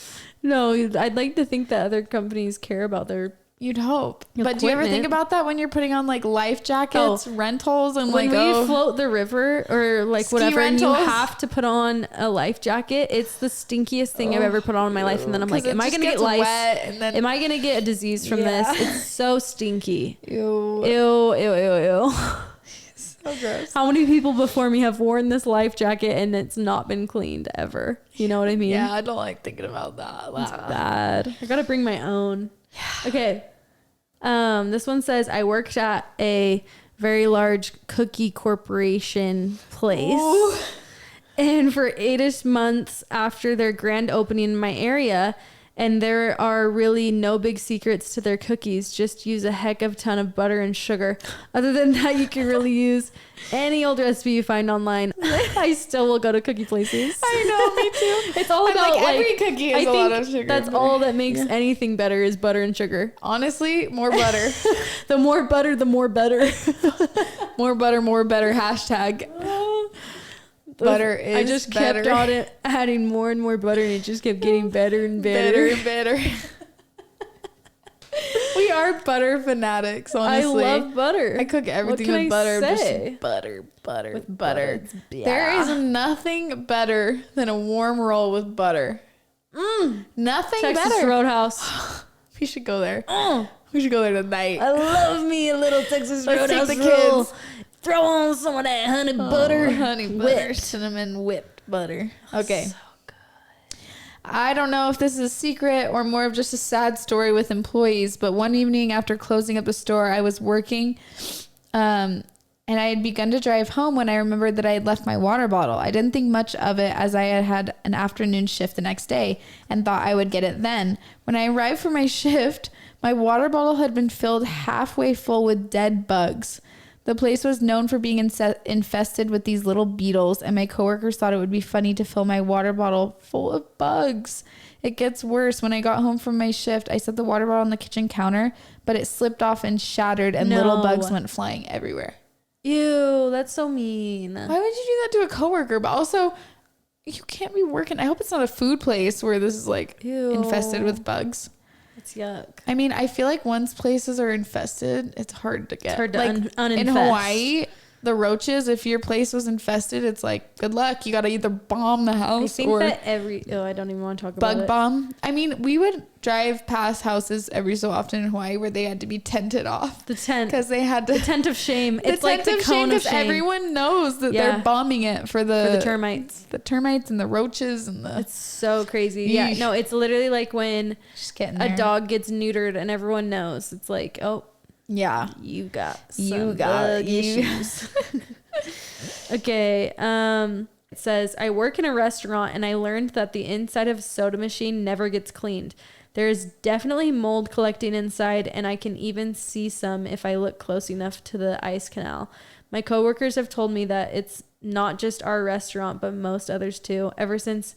No, I'd like to think that other companies care about their You'd hope. equipment. But do you ever think about that when you're putting on like life jackets, rentals, and when like we float the river or like ski whatever, rentals. and you have to put on a life jacket? It's the stinkiest thing I've ever put on in my life, and then I'm like, am I gonna get lice? Am I gonna get a disease from this? It's so stinky. Ew. So gross. How many people before me have worn this life jacket and it's not been cleaned ever? You know what I mean? Yeah, I don't like thinking about that. It's bad. I gotta bring my own. Yeah. Okay. This one says, I worked at a very large cookie corporation place. Ooh. And for 8-ish months after their grand opening in my area, and there are really no big secrets to their cookies. Just use a heck of a ton of butter and sugar. Other than that, you can really use any old recipe you find online. I still will go to cookie places. I know, me too. It's all about like every cookie has a lot of sugar. That's all that makes anything better is butter and sugar. Honestly, more butter. The more butter, the more better. More butter, more better. Hashtag. Butter is I just better. kept on it, adding more and more butter, and it just kept getting better and better. Better. We are butter fanatics, honestly. I love butter. I cook everything with butter. Just butter. With butter. There is nothing better than a warm roll with butter. Nothing Texas better. Roadhouse. We should go there. We should go there tonight. I love me a little Texas Let's Roadhouse take the roll. kids. Throw on some of that honey butter. Honey butter. Cinnamon whipped butter. Okay. So good. I don't know if this is a secret or more of just a sad story with employees, but one evening after closing up the store, I was working, and I had begun to drive home when I remembered that I had left my water bottle. I didn't think much of it as I had an afternoon shift the next day and thought I would get it then. When I arrived for my shift, my water bottle had been filled halfway full with dead bugs. The place was known for being infested with these little beetles, and my coworkers thought it would be funny to fill my water bottle full of bugs. It gets worse. When I got home from my shift, I set the water bottle on the kitchen counter, but it slipped off and shattered, and little bugs went flying everywhere. Ew, that's so mean. Why would you do that to a coworker? But also, you can't be working. I hope it's not a food place where this is like infested with bugs. It's yuck. I mean, I feel like once places are infested, it's hard to get. It's hard to like uninfest. In Hawaii, the roaches, if your place was infested, it's like, good luck. You got to either bomb the house I think or that I don't even want to talk about it. bug bomb. I mean, we would drive past houses every so often in Hawaii where they had to be tented off. The tent. Because they had to. The tent of shame. It's like the cone of shame. Everyone knows that they're bombing it for the termites. The termites and the roaches and the. It's so crazy. Yeah. No, it's literally like when a dog gets neutered and everyone knows. It's like, oh. Yeah. You got issues. Okay. It says, I work in a restaurant and I learned that the inside of a soda machine never gets cleaned. There is definitely mold collecting inside, and I can even see some if I look close enough to the ice canal. My coworkers have told me that it's not just our restaurant, but most others too. Ever since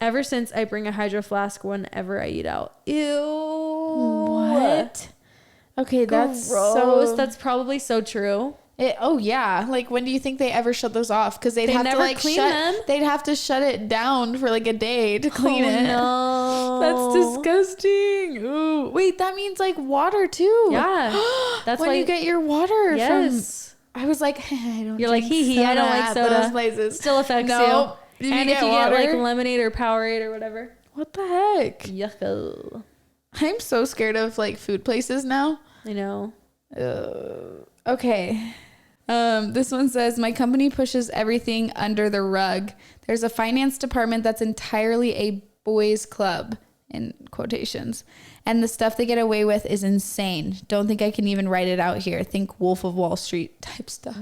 I bring a hydro flask whenever I eat out. Ew. What? Okay, that's gross. That's probably so true. Yeah. Like, when do you think they ever shut those off? Because they'd have to like clean them. They'd have to shut it down for like a day to clean it. No, that's disgusting. Ooh, wait, that means like water too. Yeah, that's when you get your water. Yes. I was like, I don't. You're like, I don't like soda. Those places Still affects you. And if you get like lemonade or Powerade or whatever. What the heck? Yuck. I'm so scared of like food places now. I know. Okay. This one says, my company pushes everything under the rug. There's a finance department that's entirely a boys club, in quotations. And the stuff they get away with is insane. Don't think I can even write it out here. Think Wolf of Wall Street type stuff.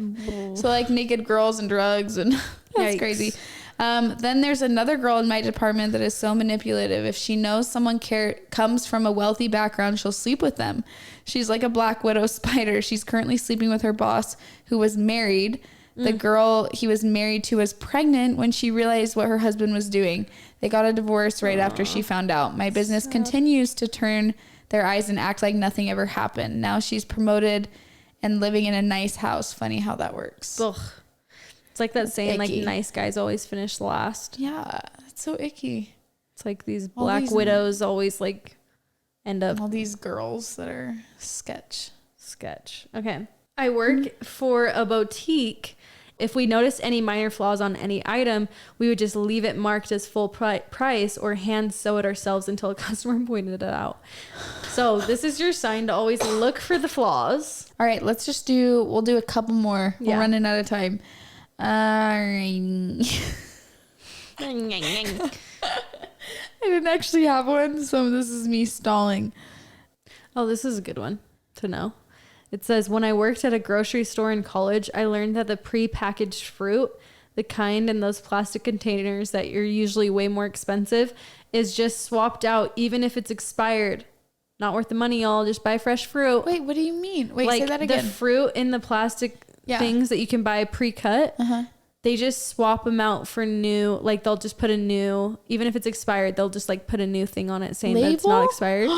So like naked girls and drugs and that's crazy. Then there's another girl in my department that is so manipulative. If she knows someone comes from a wealthy background, she'll sleep with them. She's like a black widow spider. She's currently sleeping with her boss, who was married. The girl he was married to was pregnant when she realized what her husband was doing. They got a divorce right after she found out. My business continues to turn their eyes and act like nothing ever happened. Now she's promoted and living in a nice house. Funny how that works. Ugh. It's like that saying, like, nice guys always finish last. Yeah, it's so icky. It's like these black widows always like end up. All these girls that are sketch. Okay. I work for a boutique. If we noticed any minor flaws on any item, we would just leave it marked as full price or hand sew it ourselves until a customer pointed it out. So this is your sign to always look for the flaws. All right, we'll do a couple more. We're running out of time. I didn't actually have one, so this is me stalling. Oh, this is a good one to know. It says, when I worked at a grocery store in college, I learned that the pre-packaged fruit, the kind in those plastic containers that are usually way more expensive, is just swapped out even if it's expired. Not worth the money, y'all. Just buy fresh fruit. Wait, what do you mean? Wait, like say that again. The fruit in the plastic things that you can buy pre-cut, they just swap them out for new. Like, they'll just put a new, even if it's expired, they'll just like put a new thing on it saying that it's not expired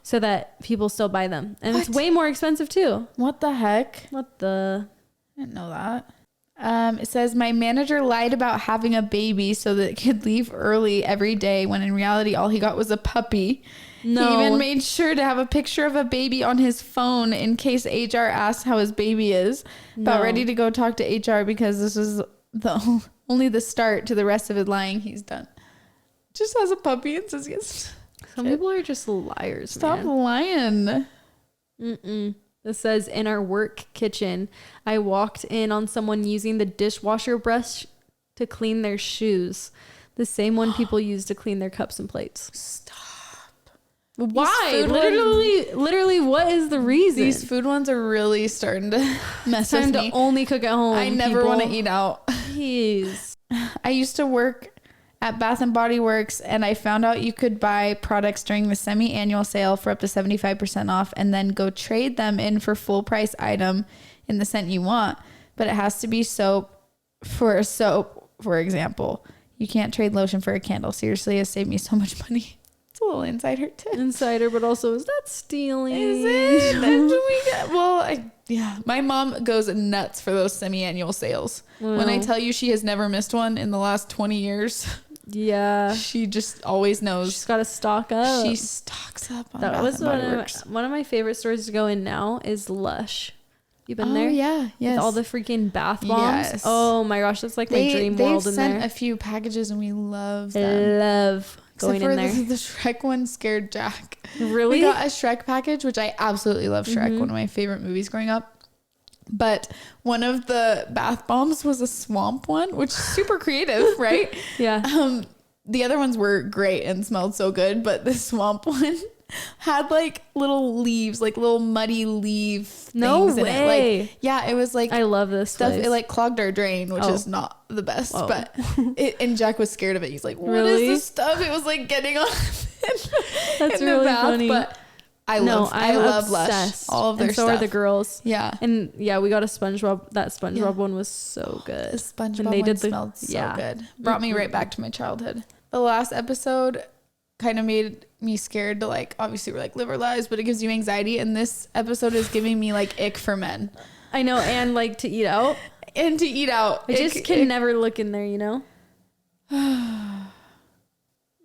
so that people still buy them. And it's way more expensive too. What the heck? I didn't know that. It says, my manager lied about having a baby so that it could leave early every day when in reality all he got was a puppy. No. He even made sure to have a picture of a baby on his phone in case HR asked how his baby is. About ready to go talk to HR because this was only the start to the rest of his lying he's done. Just has a puppy and says yes. Some people are just liars. Stop lying. This says, in our work kitchen, I walked in on someone using the dishwasher brush to clean their shoes. The same one people use to clean their cups and plates. Stop. Why? Literally, what is the reason? These food ones are really starting to mess with me. Time to only cook at home. I never want to eat out. Please. I used to work at Bath and Body Works, and I found out you could buy products during the semi-annual sale for up to 75% off and then go trade them in for full price item in the scent you want. But it has to be soap, for example. You can't trade lotion for a candle. Seriously, it saved me so much money. It's a little insider tip. Insider, but also, is that stealing? Is it? That's what we get. Well, yeah. My mom goes nuts for those semi-annual sales. Well, when I tell you she has never missed one in the last 20 years. Yeah. She just always knows. She's got to stock up. She stocks up on that. Bath Was and Body Works. one of my favorite stores to go in now is Lush. You been there? Yeah. Yes. With all the freaking bath bombs. Yes. Oh my gosh, that's like my dream world in there. They've sent a few packages and we love them. Love going Except for in there. the Shrek one scared Jack. Really? We got a Shrek package, which I absolutely love Shrek, one of my favorite movies growing up. But one of the bath bombs was a swamp one, which is super creative, right? Yeah. The other ones were great and smelled so good, but the swamp one had like little leaves, like little muddy leaf things in it. Like, yeah, it was like I love this stuff. place. It like clogged our drain, which is not the best. Whoa. But and Jack was scared of it. He's like, "What is Really? this stuff?" It was like getting on That's in really the bath. funny. But I love Lush. obsessed. All of their and so stuff. are the girls. Yeah, And yeah, we got a SpongeBob. That SpongeBob one was so good. the SpongeBob And they one did the- smelled so yeah. good. Brought me right back to my childhood. The last episode kind of made me scared to like, obviously we're like live our lives, but it gives you anxiety. And this episode is giving me like ick for men. I know, and like to eat out. And to eat out. I just can never look in there, you know?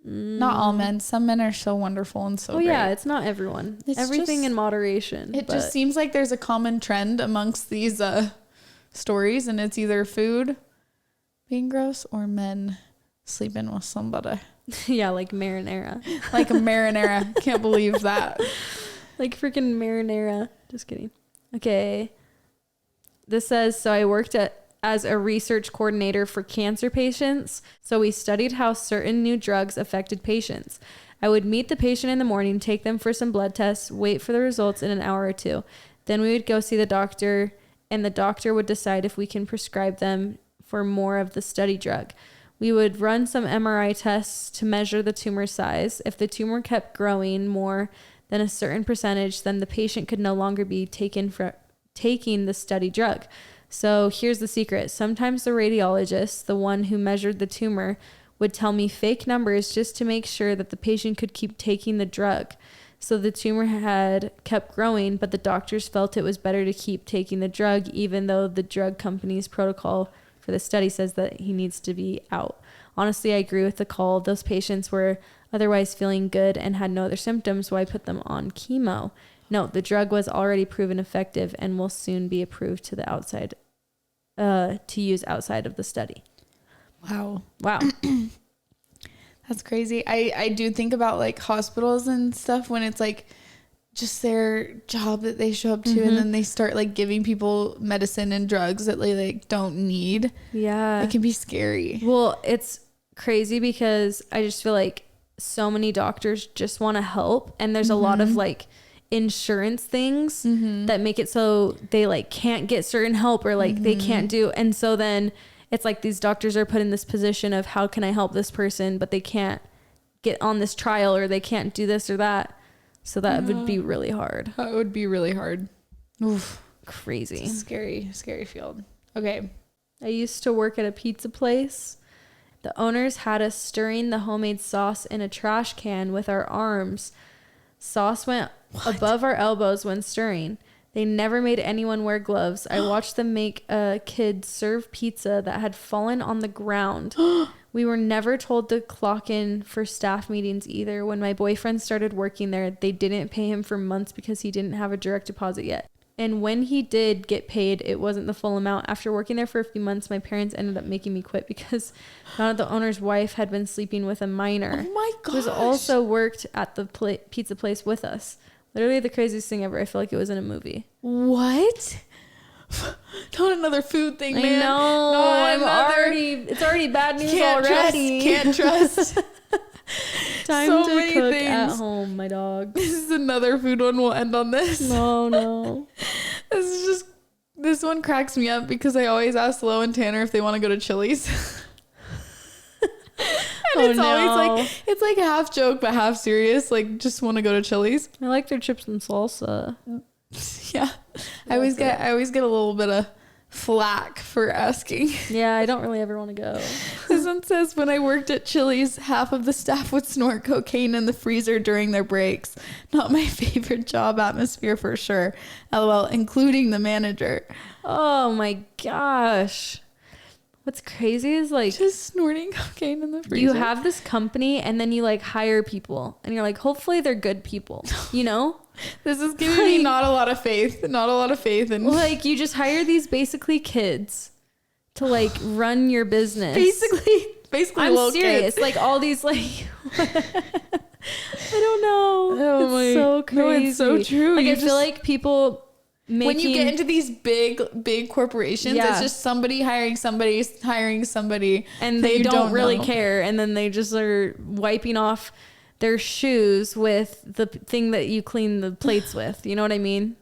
Not all men. Some men are so wonderful and so great. Yeah, it's not everyone. It's Everything just- in moderation. It but just seems like there's a common trend amongst these stories, and it's either food being gross or men sleeping with somebody. yeah, like marinara. Like a marinara. Can't believe that. Like freaking marinara. Just kidding. Okay. This says, so I worked as a research coordinator for cancer patients. So we studied how certain new drugs affected patients. I would meet the patient in the morning, take them for some blood tests, wait for the results in an hour or two. Then we would go see the doctor, and the doctor would decide if we can prescribe them for more of the study drug. We would run some MRI tests to measure the tumor size. If the tumor kept growing more than a certain percentage, then the patient could no longer be taking the study drug. So here's the secret. Sometimes the radiologist, the one who measured the tumor, would tell me fake numbers just to make sure that the patient could keep taking the drug. So the tumor had kept growing, but the doctors felt it was better to keep taking the drug, even though the drug company's protocol for the study says that he needs to be out. Honestly, I agree with the call. Those patients were otherwise feeling good and had no other symptoms, so I put them on chemo. No, the drug was already proven effective and will soon be approved to the outside, to use outside of the study. Wow. That's crazy. I do think about like hospitals and stuff when it's like just their job that they show up to and then they start like giving people medicine and drugs that they like don't need. Yeah. It can be scary. Well, it's crazy because I just feel like so many doctors just want to help, and there's a lot of like insurance things that make it so they like can't get certain help or like they can't do, and so then it's like these doctors are put in this position of how can I help this person, but they can't get on this trial or they can't do this or that. So that would be really hard. That would be really hard. Oof. Crazy. It's a scary field. Okay. I used to work at a pizza place. The owners had us stirring the homemade sauce in a trash can with our arms. Sauce went above our elbows when stirring. They never made anyone wear gloves. I watched them make a kid serve pizza that had fallen on the ground. We were never told to clock in for staff meetings either. When my boyfriend started working there, they didn't pay him for months because he didn't have a direct deposit yet. And when he did get paid, it wasn't the full amount. After working there for a few months, my parents ended up making me quit because found out the owner's wife had been sleeping with a minor. Oh my gosh. Who was also worked at the pizza place with us. Literally the craziest thing ever. I feel like it was in a movie. What? Not another food thing, I man. know. It's already bad news already. Can't trust. Time So to many cook things. at home, my dog. This is another food one. We'll end on this. No. This one cracks me up because I always ask Lo and Tanner if they want to go to Chili's. And it's like half joke but half serious. Like, just want to go to Chili's. I like their chips and salsa. Yeah, I always get a little bit of flack for asking. Yeah, I don't really ever want to go. This one says, when I worked at Chili's, half of the staff would snort cocaine in the freezer during their breaks. Not my favorite job atmosphere for sure. LOL, including the manager. Oh my gosh. What's crazy is like Just snorting cocaine in the freezer. you have this company and then you like hire people and you're like, hopefully they're good people, you know? This is giving me not a lot of faith in Like, you just hire these basically kids to like run your business. Basically I'm little serious. kids. Like all these like I don't know. It's so crazy. No, it's so true. Like, You I feel like people when you get into these big corporations, it's just somebody hiring somebody, and they don't really care, and then they just are wiping off their shoes with the thing that you clean the plates with. You know what I mean?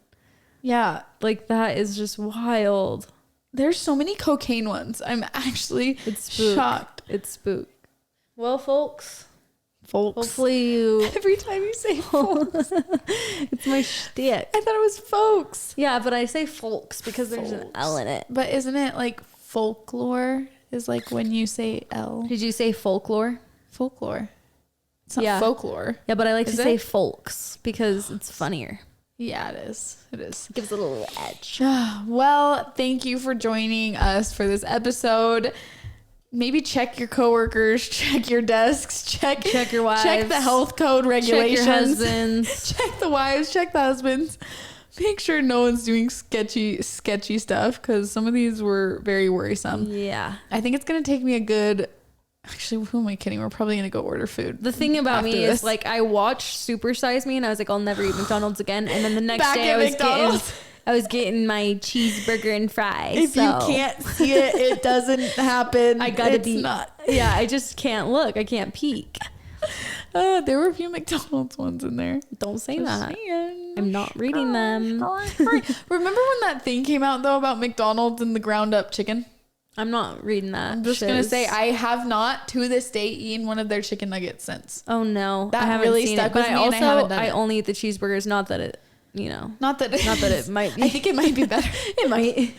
Yeah. Like, that is just wild. There's so many cocaine ones. I'm actually shocked. It's spook. Well, folks. Hopefully you... Every time you say folks. It's my shtick. I thought it was folks. Yeah, but I say folks because there's an L in it. But isn't it like folklore is like when you say L? Did you say folklore? Folklore. It's not folklore. Yeah, but I like to say folks because it's funnier. Yeah, it is. It is. It gives it a little edge. Well, thank you for joining us for this episode. Maybe check your coworkers, check your desks, check your wives, check the health code regulations, check your husbands, check the wives, check the husbands. Make sure no one's doing sketchy stuff because some of these were very worrisome. Yeah. I think it's going to take me a good... Actually, who am I kidding? We're probably going to go order food. The thing about me is, like, I watched Super Size Me and I was like, I'll never eat McDonald's again. And then the next day I was getting my cheeseburger and fries. If you can't see it, it doesn't happen. Yeah, I just can't look. I can't peek. There were a few McDonald's ones in there. Don't say that. I'm not reading them. Remember when that thing came out, though, about McDonald's and the ground up chicken? I'm not reading that. I'm just going to say I have not, to this day, eaten one of their chicken nuggets since. Oh, no. That really stuck with me, and I haven't done it. I only eat the cheeseburgers, not that it... You know, not that it might be. I think it might be better. It might.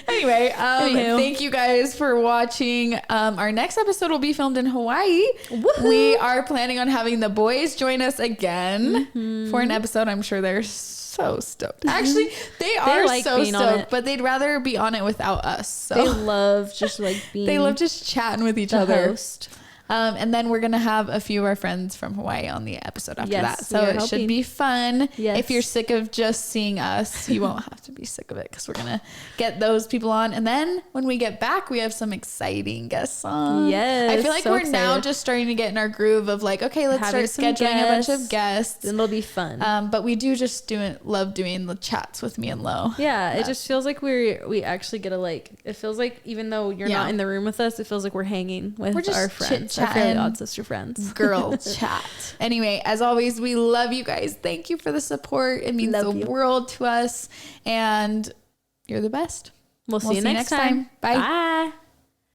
Anyway, thank you guys for watching. Our next episode will be filmed in Hawaii. Woo-hoo. We are planning on having the boys join us again for an episode. I'm sure they're so stoked. Actually, they are like so stoked, but they'd rather be on it without us. So they love just like being. They love just chatting with each other. Host. And then we're going to have a few of our friends from Hawaii on the episode after that. So it should be fun. Yes. If you're sick of just seeing us, you won't have to be sick of it because we're going to get those people on. And then when we get back, we have some exciting guests on. Yes. I feel like we're now just starting to get in our groove of like, okay, let's start scheduling a bunch of guests. And it'll be fun. But we do just love doing the chats with me and Lo. Yeah. It just feels like we actually get it feels like even though you're not in the room with us, it feels like we're hanging with our friends. Our Fairly Odd Sister friends. Girl chat. Anyway, as always, we love you guys. Thank you for the support. It means the world to us. And you're the best. We'll see you next time. Bye. Bye.